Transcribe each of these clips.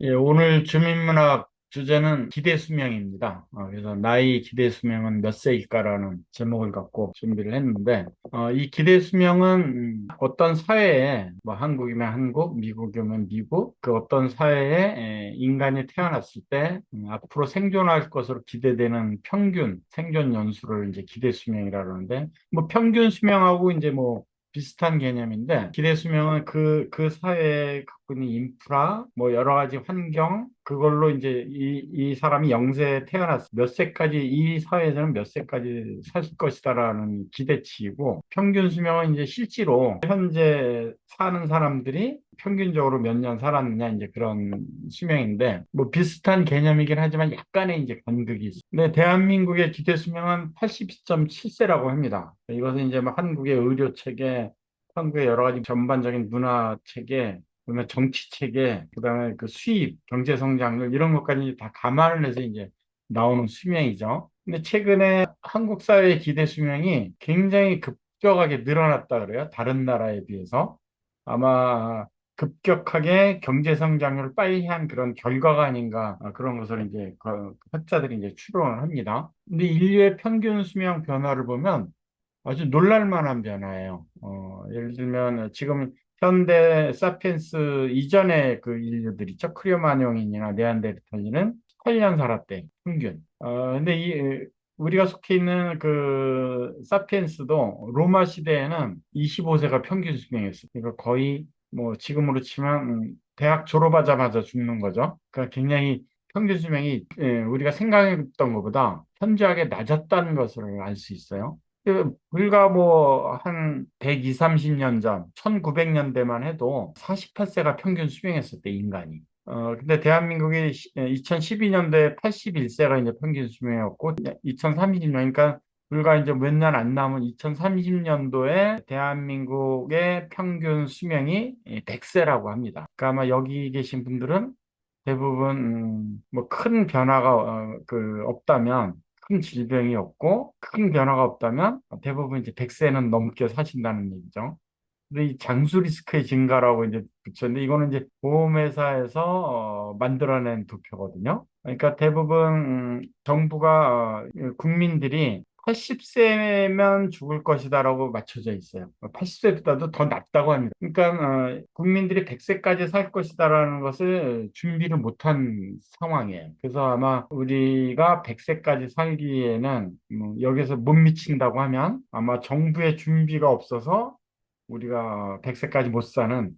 예, 오늘 주민문학 주제는 기대수명입니다. 그래서 나의 기대수명은 몇 세일까라는 제목을 갖고 준비를 했는데, 이 기대수명은 어떤 사회에, 뭐 한국이면 한국, 미국이면 미국, 그 어떤 사회에 인간이 태어났을 때 앞으로 생존할 것으로 기대되는 평균 생존 연수를 이제 기대수명이라 그러는데, 뭐 평균 수명하고 이제 뭐 비슷한 개념인데 기대 수명은 그 사회에 갖고 있는 인프라 뭐 여러 가지 환경 그걸로 이제 이 사람이 영세에 태어났을 몇 세까지 이 사회에서는 몇 세까지 살 것이다라는 기대치이고 평균 수명은 이제 실제로 현재 사는 사람들이 평균적으로 몇 년 살았느냐 이제 그런 수명인데 뭐 비슷한 개념이긴 하지만 약간의 이제 간극이 있습니다. 근데 대한민국의 기대 수명은 80.7세라고 합니다. 이것은 이제 뭐 한국의 의료 체계, 한국의 여러 가지 전반적인 문화 체계, 그다음에 정치 체계, 그다음에 그 수입, 경제 성장률 이런 것까지 다 감안을 해서 이제 나오는 수명이죠. 근데 최근에 한국 사회의 기대 수명이 굉장히 급격하게 늘어났다 그래요. 다른 나라에 비해서. 아마 급격하게 경제 성장률을 빨리 한 그런 결과가 아닌가 그런 것을 이제 학자들이 이제 추론을 합니다. 근데 인류의 평균 수명 변화를 보면 아주 놀랄만한 변화예요. 예를 들면 지금 현대 사피엔스 이전의 그 인류들 있죠. 크리오마뇽인이나 네안데르탈인은 8년 살았대, 평균. 근데 우리가 속해 있는 그 사피엔스도 로마 시대에는 25세가 평균 수명이었어요. 그러니까 거의 뭐 지금으로 치면 대학 졸업하자마자 죽는 거죠. 그러니까 굉장히 평균 수명이 우리가 생각했던 것보다 현저하게 낮았다는 것을 알 수 있어요. 불과 뭐 한 120, 30년 전, 1900년대만 해도 48세가 평균 수명했을 때 인간이. 근데 대한민국이 2012년도에 81세가 이제 평균 수명이었고, 2030년, 그러니까 불과 이제 몇 년 안 남은 2030년도에 대한민국의 평균 수명이 100세라고 합니다. 그러니까 아마 여기 계신 분들은 대부분 뭐 큰 변화가 없다면 큰 질병이 없고 큰 변화가 없다면 대부분 이제 100세는 넘게 사신다는 얘기죠. 근데 이 장수 리스크의 증가라고 이제 붙였는데 이거는 이제 보험회사에서 만들어낸 도표거든요. 그러니까 대부분 정부가 국민들이 80세면 죽을 것이다라고 맞춰져 있어요. 80세보다도 더 낮다고 합니다. 그러니까 국민들이 100세까지 살 것이다라는 것을 준비를 못한 상황이에요. 그래서 아마 우리가 100세까지 살기에는 여기서 못 미친다고 하면 아마 정부의 준비가 없어서 우리가 100세까지 못 사는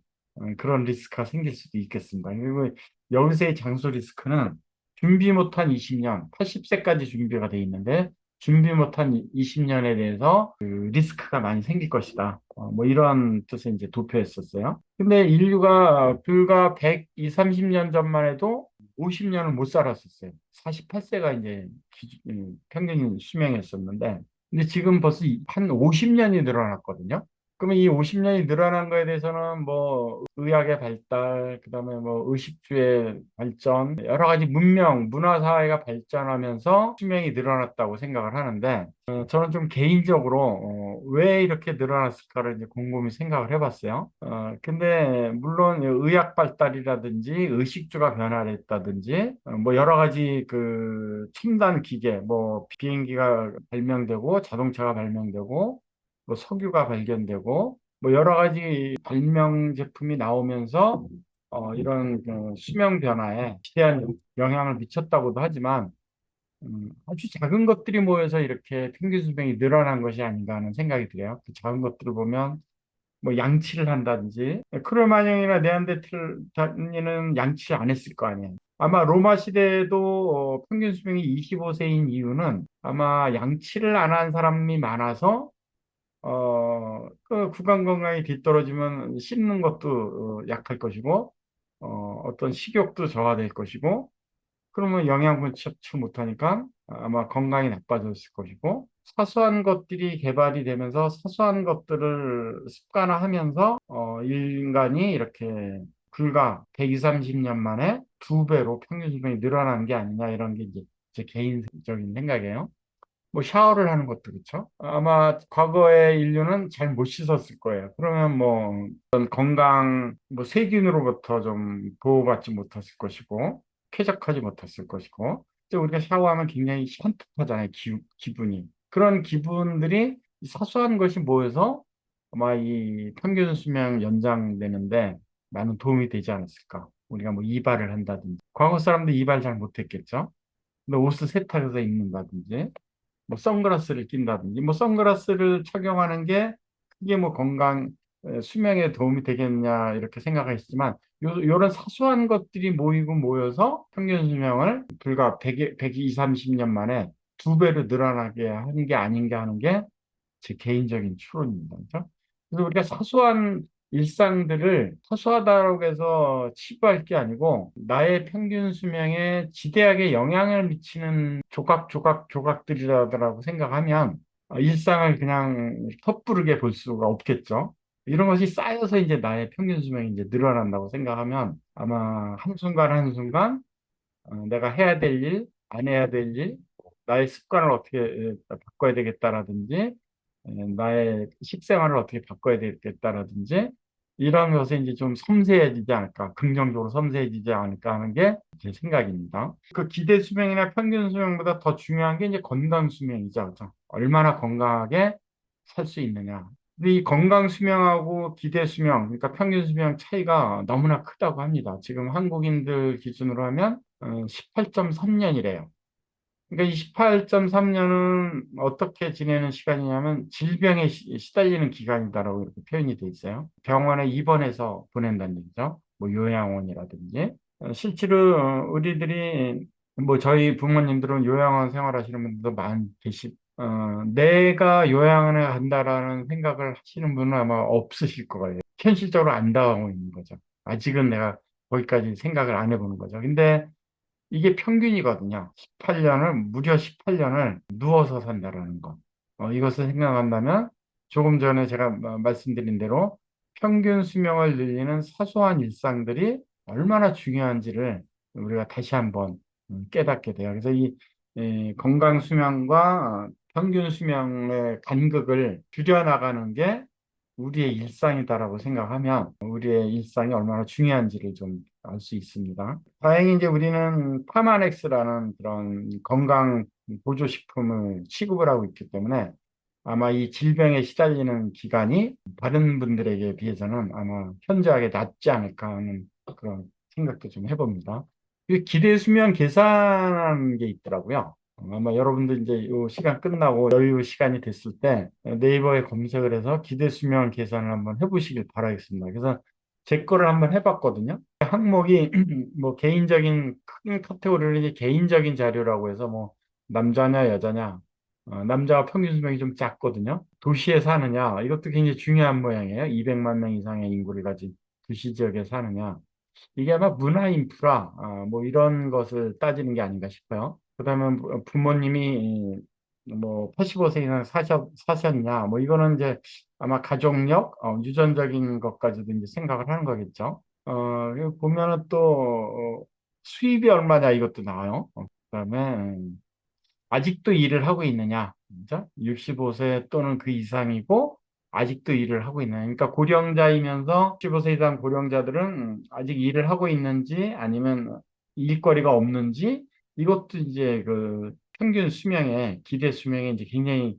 그런 리스크가 생길 수도 있겠습니다. 그리고 여기서의 장수 리스크는 준비 못한 20년, 80세까지 준비가 돼 있는데 준비 못한 20년에 대해서 그 리스크가 많이 생길 것이다. 뭐 이런 뜻의 이제 도표였었어요. 근데 인류가 불과 120, 30년 전만 해도 50년을 못 살았었어요. 48세가 이제 평균 수명이었었는데 근데 지금 벌써 한 50년이 늘어났거든요. 그러면 이 50년이 늘어난 거에 대해서는 뭐 의학의 발달, 그다음에 뭐 의식주의 발전, 여러 가지 문명, 문화 사회가 발전하면서 수명이 늘어났다고 생각을 하는데 저는 좀 개인적으로 왜 이렇게 늘어났을까를 이제 곰곰이 생각을 해봤어요. 근데 물론 의학 발달이라든지 의식주가 변화했다든지 뭐 여러 가지 그 첨단 기계, 뭐 비행기가 발명되고 자동차가 발명되고 뭐 석유가 발견되고 뭐 여러 가지 발명 제품이 나오면서 이런 그 수명 변화에 지대한 영향을 미쳤다고도 하지만 아주 작은 것들이 모여서 이렇게 평균 수명이 늘어난 것이 아닌가 하는 생각이 들어요. 그 작은 것들을 보면 뭐 양치를 한다든지 크로마뇽이나 네안데르탈인은 양치 안 했을 거 아니에요. 아마 로마 시대에도 평균 수명이 25세인 이유는 아마 양치를 안 한 사람이 많아서 그 구강 건강이 뒤떨어지면 씹는 것도 약할 것이고, 어떤 식욕도 저하될 것이고, 그러면 영양분 섭취 못하니까 아마 건강이 나빠졌을 것이고, 사소한 것들이 개발이 되면서 사소한 것들을 습관화하면서, 인간이 이렇게 불과 120, 30년 만에 두 배로 평균 수명이 늘어난 게 아니냐, 이런 게 이제 제 개인적인 생각이에요. 뭐 샤워를 하는 것도 그렇죠. 아마 과거의 인류는 잘 못 씻었을 거예요. 그러면 뭐 어떤 건강, 뭐 세균으로부터 좀 보호받지 못했을 것이고, 쾌적하지 못했을 것이고, 이제 우리가 샤워하면 굉장히 산뜻하잖아요. 기분이. 그런 기분들이 사소한 것이 모여서 아마 이 평균 수명 연장되는데 많은 도움이 되지 않았을까. 우리가 뭐 이발을 한다든지. 과거 사람들 이발 잘 못했겠죠. 근데 옷을 세탁해서 입는다든지. 뭐 선글라스를 낀다든지 뭐 선글라스를 착용하는 게 그게 뭐 건강 수명에 도움이 되겠냐 이렇게 생각하시지만 요런 사소한 것들이 모이고 모여서 평균 수명을 불과 120, 30년 만에 두 배로 늘어나게 하는 게 아닌가 하는 게 제 개인적인 추론입니다. 그죠? 그래서 우리가 사소한 일상들을 사소하다고 해서 치부할 게 아니고 나의 평균 수명에 지대하게 영향을 미치는 조각들이라고 생각하면 일상을 그냥 섣부르게 볼 수가 없겠죠. 이런 것이 쌓여서 이제 나의 평균 수명이 이제 늘어난다고 생각하면 아마 한순간 한순간 내가 해야 될 일, 안 해야 될 일, 나의 습관을 어떻게 바꿔야 되겠다라든지 나의 식생활을 어떻게 바꿔야 되겠다라든지 이런 것에 이제 좀 섬세해지지 않을까, 긍정적으로 섬세해지지 않을까 하는 게 제 생각입니다. 그 기대 수명이나 평균 수명보다 더 중요한 게 이제 건강 수명이죠. 그죠? 얼마나 건강하게 살 수 있느냐. 근데 이 건강 수명하고 기대 수명, 그러니까 평균 수명 차이가 너무나 크다고 합니다. 지금 한국인들 기준으로 하면 18.3년이래요. 그러니까 이 18.3년은 어떻게 지내는 시간이냐면 질병에 시달리는 기간이다라고 이렇게 표현이 돼 있어요. 병원에 입원해서 보낸다는 얘기죠. 뭐 요양원이라든지. 실제로 우리들이 뭐 저희 부모님들은 요양원 생활하시는 분들도 많이 내가 요양원에 간다라는 생각을 하시는 분은 아마 없으실 거예요. 현실적으로 안 당하고 있는 거죠. 아직은 내가 거기까지 생각을 안 해보는 거죠. 근데 이게 평균이거든요. 18년을, 무려 18년을 누워서 산다라는 거. 이것을 생각한다면 조금 전에 제가 말씀드린 대로 평균 수명을 늘리는 사소한 일상들이 얼마나 중요한지를 우리가 다시 한번 깨닫게 돼요. 그래서 이 건강 수명과 평균 수명의 간극을 줄여나가는 게 우리의 일상이다라고 생각하면 우리의 일상이 얼마나 중요한지를 좀 알 수 있습니다. 다행히 이제 우리는 파마넥스라는 그런 건강 보조식품을 취급을 하고 있기 때문에 아마 이 질병에 시달리는 기간이 다른 분들에게 비해서는 아마 현저하게 낮지 않을까 하는 그런 생각도 좀 해봅니다. 그 기대 수면 계산하는 게 있더라고요. 아마 여러분들 이제 이 시간 끝나고 여유 시간이 됐을 때 네이버에 검색을 해서 기대 수면 계산을 한번 해보시길 바라겠습니다. 그래서 제 거를 한번 해봤거든요. 항목이 뭐 개인적인 큰 카테고리를 이제 개인적인 자료라고 해서 뭐 남자냐 여자냐 남자가 평균 수명이 좀 작거든요. 도시에 사느냐 이것도 굉장히 중요한 모양이에요. 200만 명 이상의 인구를 가진 도시 지역에 사느냐 이게 아마 문화 인프라 뭐 이런 것을 따지는 게 아닌가 싶어요. 그다음에 부모님이 뭐 85세 이상 사셨냐 뭐 이거는 이제 아마 가족력 유전적인 것까지도 이제 생각을 하는 거겠죠. 그리고 보면은 또 수입이 얼마냐 이것도 나와요. 그다음에 아직도 일을 하고 있느냐, 그죠? 65세 또는 그 이상이고 아직도 일을 하고 있느냐. 그러니까 고령자이면서 65세 이상 고령자들은 아직 일을 하고 있는지 아니면 일거리가 없는지 이것도 이제 그 평균 수명에 기대 수명에 이제 굉장히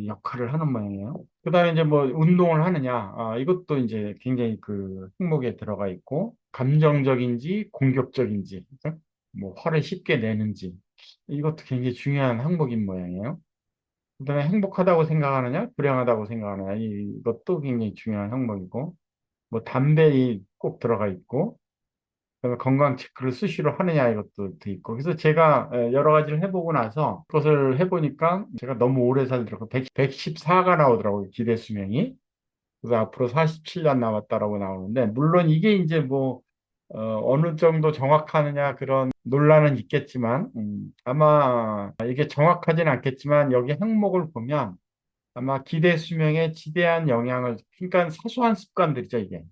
역할을 하는 모양이에요. 그다음에 이제 뭐 운동을 하느냐, 이것도 이제 굉장히 그 항목에 들어가 있고 감정적인지 공격적인지, 그죠? 뭐 화를 쉽게 내는지 이것도 굉장히 중요한 항목인 모양이에요. 그다음에 행복하다고 생각하느냐, 불행하다고 생각하느냐, 이것도 굉장히 중요한 항목이고, 뭐 담배이 꼭 들어가 있고, 그다음에 건강 체크를 수시로 하느냐 이것도 돼 있고. 그래서 제가 여러 가지를 해보고 나서 그것을 해보니까 제가 너무 오래 살더라고요. 114가 나오더라고요, 기대 수명이. 그래서 앞으로 47년 남았다라고 나오는데, 물론 이게 이제 뭐, 어느 정도 정확하느냐 그런 논란은 있겠지만, 아마 이게 정확하진 않겠지만, 여기 항목을 보면 아마 기대 수명에 지대한 영향을, 그러니까 사소한 습관들이죠, 이게.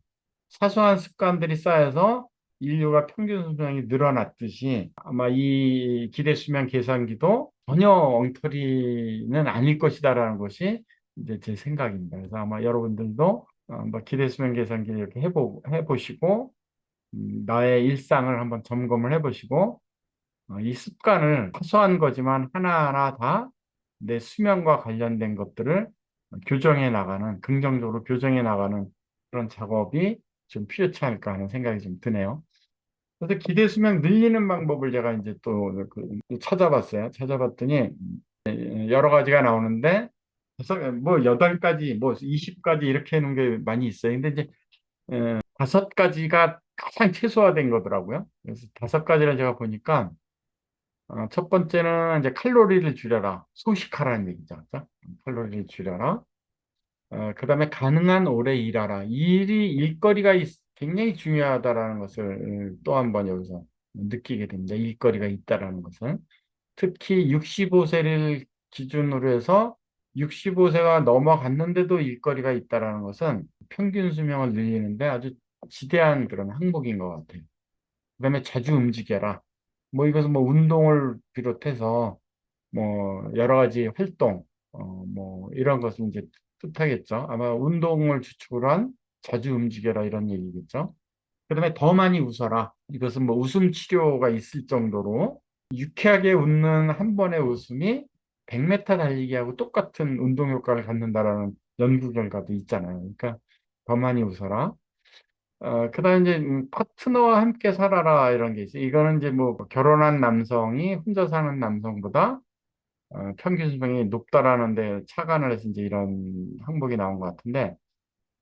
사소한 습관들이 쌓여서 인류가 평균 수명이 늘어났듯이 아마 이 기대 수명 계산기도 전혀 엉터리는 아닐 것이다라는 것이 이제 제 생각입니다. 그래서 아마 여러분들도 뭐 기대수면 계산기 이렇게 해보시고 나의 일상을 한번 점검을 해보시고 이 습관을 사소한 거지만 하나하나 다 내 수면과 관련된 것들을 교정해 나가는, 긍정적으로 교정해 나가는 그런 작업이 좀 필요치 않을까 하는 생각이 좀 드네요. 그래서 기대 수명 늘리는 방법을 제가 이제 또그 찾아봤어요. 찾아봤더니 여러 가지가 나오는데 그래서 뭐 8가지, 뭐 20가지 이렇게 해놓은 게 많이 있어요. 근데 이제 5가지가 가장 최소화된 거더라고요. 그래서 5가지를 제가 보니까 첫 번째는 이제 칼로리를 줄여라. 소식하라는 얘기죠. 그죠? 칼로리를 줄여라. 그다음에 가능한 오래 일하라. 일거리가 굉장히 중요하다라는 것을 또 한 번 여기서 느끼게 됩니다. 일거리가 있다라는 것은. 특히 65세를 기준으로 해서 65세가 넘어갔는데도 일거리가 있다라는 것은 평균 수명을 늘리는데 아주 지대한 그런 항목인 것 같아요. 그다음에 자주 움직여라. 뭐 이것은 뭐 운동을 비롯해서 뭐 여러 가지 활동, 뭐 이런 것을 이제 뜻하겠죠. 아마 운동을 주축으로 한 자주 움직여라 이런 얘기겠죠. 그다음에 더 많이 웃어라. 이것은 뭐 웃음 치료가 있을 정도로 유쾌하게 웃는 한 번의 웃음이 100m 달리기하고 똑같은 운동 효과를 갖는다라는 연구 결과도 있잖아요. 그러니까 더 많이 웃어라. 그다음 이제 파트너와 함께 살아라 이런 게 있어요. 이거는 이제 뭐 결혼한 남성이 혼자 사는 남성보다 평균 수명이 높다라는데 착안을 해서 이제 이런 항목이 나온 것 같은데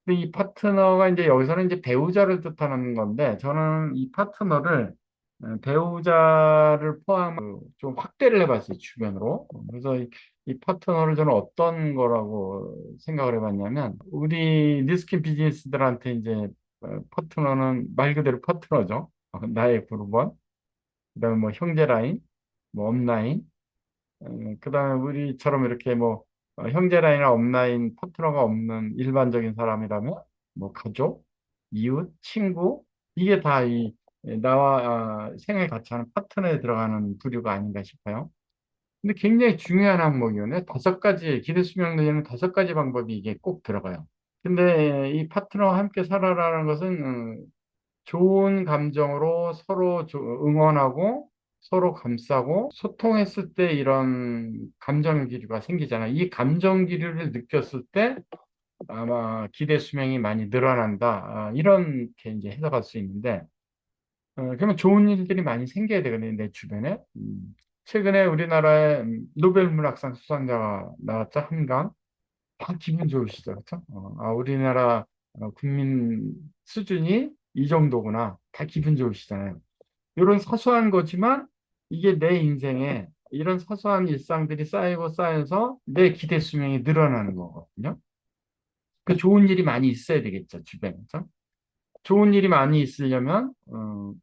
근데 이 파트너가 이제 여기서는 이제 배우자를 뜻하는 건데 저는 이 파트너를 배우자를 포함 좀 확대를 해봤어요 주변으로. 그래서 이 파트너를 저는 어떤 거라고 생각을 해봤냐면 우리 리스킨 비즈니스들한테 이제 파트너는 말 그대로 파트너죠. 나의 그룹원, 그다음에 뭐 형제 라인, 뭐 업라인, 그다음에 우리처럼 이렇게 뭐 형제 라인이나 업라인 파트너가 없는 일반적인 사람이라면 뭐 가족, 이웃, 친구 이게 다 이 나와 생을 같이 하는 파트너에 들어가는 부류가 아닌가 싶어요. 근데 굉장히 중요한 항목이요. 5가지 기대 수명 늘리는 5가지 방법이 이게 꼭 들어가요. 근데 이 파트너와 함께 살아라는 것은 좋은 감정으로 서로 응원하고 서로 감싸고 소통했을 때 이런 감정 기류가 생기잖아요. 이 감정 기류를 느꼈을 때 아마 기대 수명이 많이 늘어난다. 이렇게 이제 해석할 수 있는데, 그러면 좋은 일들이 많이 생겨야 되거든요, 내 주변에. 최근에 우리나라에 노벨 문학상 수상자가 나왔죠, 한강. 다 기분 좋으시죠, 그렇죠? 우리나라 국민 수준이 이 정도구나. 다 기분 좋으시잖아요. 이런 사소한 거지만 이게 내 인생에 이런 사소한 일상들이 쌓이고 쌓여서 내 기대 수명이 늘어나는 거거든요. 그 좋은 일이 많이 있어야 되겠죠, 주변에서. 좋은 일이 많이 있으려면,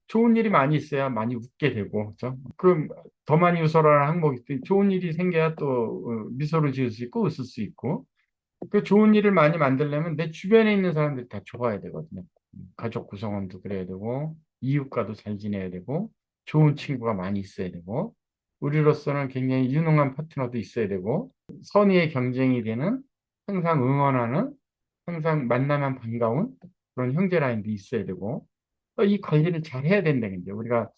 좋은 일이 많이 있어야 많이 웃게 되고, 그죠? 그럼 더 많이 웃어라는 항목이 좋은 일이 생겨야 또 미소를 지을 수 있고 웃을 수 있고, 그 좋은 일을 많이 만들려면 내 주변에 있는 사람들이 다 좋아야 되거든요. 가족 구성원도 그래야 되고, 이웃과도 잘 지내야 되고, 좋은 친구가 많이 있어야 되고, 우리로서는 굉장히 유능한 파트너도 있어야 되고, 선의의 경쟁이 되는, 항상 응원하는, 항상 만나면 반가운 그런 형제 라인도 있어야 되고, 이 관리를 잘 해야 된다는 게 우리가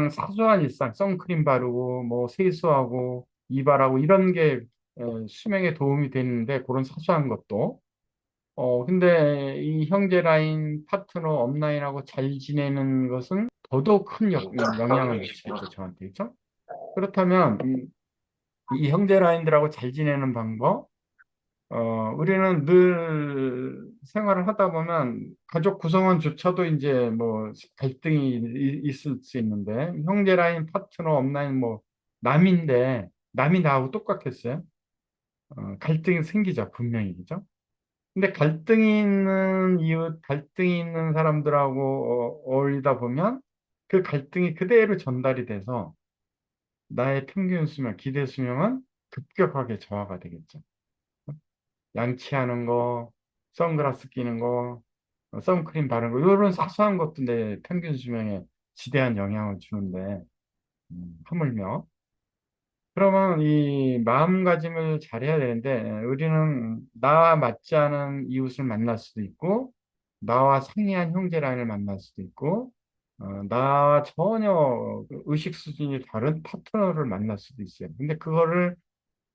사소한 일상, 선크림 바르고, 뭐 세수하고, 이발하고, 이런 게 수명에 도움이 되는데 그런 사소한 것도 근데 이 형제 라인 파트너 업라인하고 잘 지내는 것은 더더욱 큰 영향을 미치겠죠 저한테 그렇죠? 그렇다면 이 형제 라인들하고 잘 지내는 방법 우리는 늘 생활을 하다 보면 가족 구성원조차도 이제 뭐 갈등이 있을 수 있는데 형제 라인 파트너 업라인 뭐 남인데 남이 나하고 똑같겠어요? 갈등이 생기죠 분명히 그죠? 근데 갈등이 있는 이웃, 갈등이 있는 사람들하고 어울리다 보면 그 갈등이 그대로 전달이 돼서 나의 평균 수명, 기대 수명은 급격하게 저하가 되겠죠. 양치하는 거, 선글라스 끼는 거, 선크림 바르는 거, 이런 사소한 것도 내 평균 수명에 지대한 영향을 주는데, 하물며 그러면 이 마음가짐을 잘해야 되는데 우리는 나와 맞지 않은 이웃을 만날 수도 있고 나와 상이한 형제 라인을 만날 수도 있고 나와 전혀 그 의식 수준이 다른 파트너를 만날 수도 있어요. 근데 그거를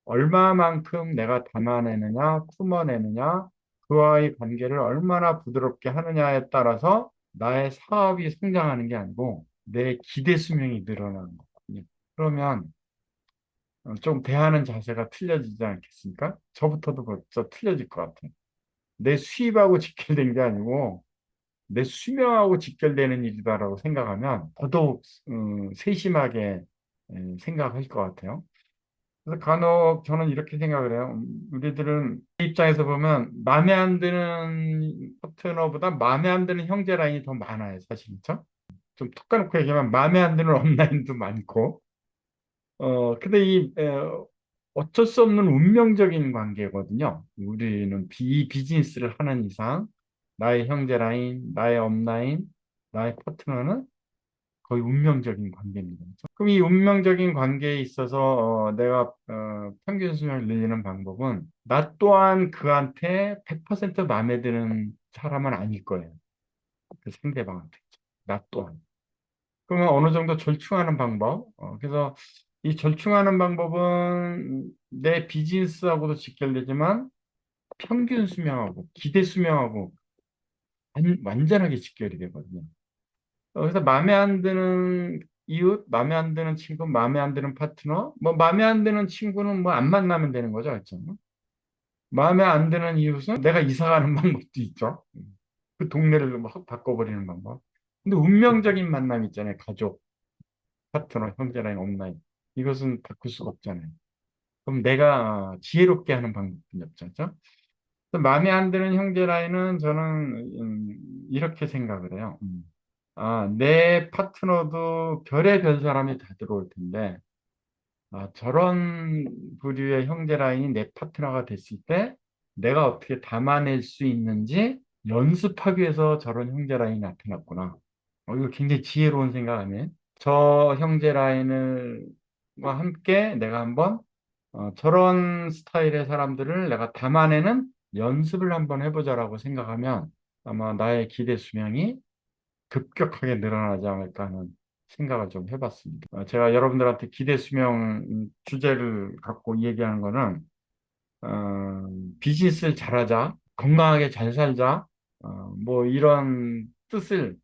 얼마만큼 내가 담아내느냐, 품어내느냐, 그와의 관계를 얼마나 부드럽게 하느냐에 따라서 나의 사업이 성장하는 게 아니고 내 기대 수명이 늘어나는 거거든요. 그러면 좀 대하는 자세가 틀려지지 않겠습니까? 저부터도 벌써 틀려질 것 같아요. 내 수입하고 직결된 게 아니고 내 수명하고 직결되는 일이다라고 생각하면 더더욱 세심하게 생각할 것 같아요. 그래서 간혹 저는 이렇게 생각을 해요. 우리들은 내 입장에서 보면 마음에 안 드는 파트너보다 마음에 안 드는 형제 라인이 더 많아요, 사실. 그렇죠? 좀 톡 까놓고 얘기하면 마음에 안 드는 업라인도 많고 근데 어쩔 수 없는 운명적인 관계거든요. 우리는 이 비즈니스를 하는 이상, 나의 형제 라인, 나의 업라인, 나의 파트너는 거의 운명적인 관계입니다. 그렇죠? 그럼 이 운명적인 관계에 있어서 내가 평균 수명을 늘리는 방법은 나 또한 그한테 100% 마음에 드는 사람은 아닐 거예요. 그 상대방한테. 나 또한. 그러면 어느 정도 절충하는 방법. 그래서 이 절충하는 방법은 내 비즈니스하고도 직결되지만 평균 수명하고 기대 수명하고 완전하게 직결이 되거든요. 그래서 마음에 안 드는 이웃, 마음에 안 드는 친구, 마음에 안 드는 파트너, 뭐 마음에 안 드는 친구는 뭐 안 만나면 되는 거죠, 그렇죠? 마음에 안 드는 이웃은 내가 이사 가는 방법도 있죠. 그 동네를 확 바꿔버리는 방법. 근데 운명적인 만남 있잖아요, 가족. 파트너, 형제라인, 온라인. 이것은 바꿀 수가 없잖아요. 그럼 내가 지혜롭게 하는 방법이 없죠. 그죠? 그래서 마음에 안 드는 형제라인은 저는 이렇게 생각을 해요. 내 파트너도 별의별 사람이 다 들어올 텐데, 저런 부류의 형제라인이 내 파트너가 됐을 때 내가 어떻게 담아낼 수 있는지 연습하기 위해서 저런 형제라인이 나타났구나. 이거 굉장히 지혜로운 생각 아니에요? 저 형제 라인과 함께 내가 한번 저런 스타일의 사람들을 내가 담아내는 연습을 한번 해보자라고 생각하면 아마 나의 기대 수명이 급격하게 늘어나지 않을까 하는 생각을 좀 해봤습니다. 제가 여러분들한테 기대 수명 주제를 갖고 얘기하는 거는 비즈니스를 잘하자, 건강하게 잘 살자, 뭐 이런 뜻을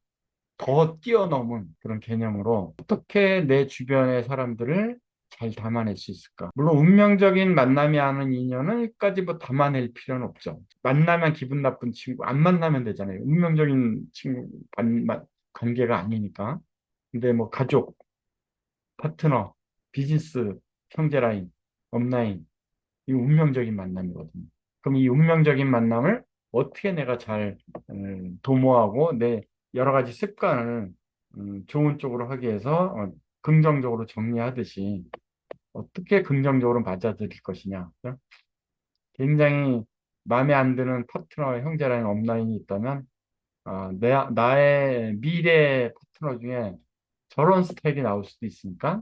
더 뛰어넘은 그런 개념으로 어떻게 내 주변의 사람들을 잘 담아낼 수 있을까? 물론 운명적인 만남이 아는 인연을까지 뭐 담아낼 필요는 없죠. 만나면 기분 나쁜 친구, 안 만나면 되잖아요. 운명적인 친구 관계가 아니니까. 근데 뭐 가족, 파트너, 비즈니스, 형제라인, 업라인, 이 운명적인 만남이거든요. 그럼 이 운명적인 만남을 어떻게 내가 잘 도모하고 내 여러 가지 습관을 좋은 쪽으로 하기 위해서 긍정적으로 정리하듯이 어떻게 긍정적으로 맞아들일 것이냐. 그죠? 굉장히 마음에 안 드는 파트너, 형제라인 업라인이 있다면 나의 미래 파트너 중에 저런 스타일이 나올 수도 있으니까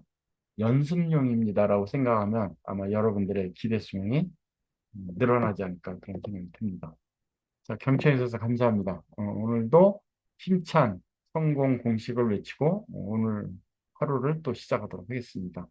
연습용입니다라고 생각하면 아마 여러분들의 기대 수명이 늘어나지 않을까 그런 생각이 듭니다. 자, 경청해 주셔서 감사합니다. 오늘도 힘찬 성공 공식을 외치고 오늘 하루를 또 시작하도록 하겠습니다.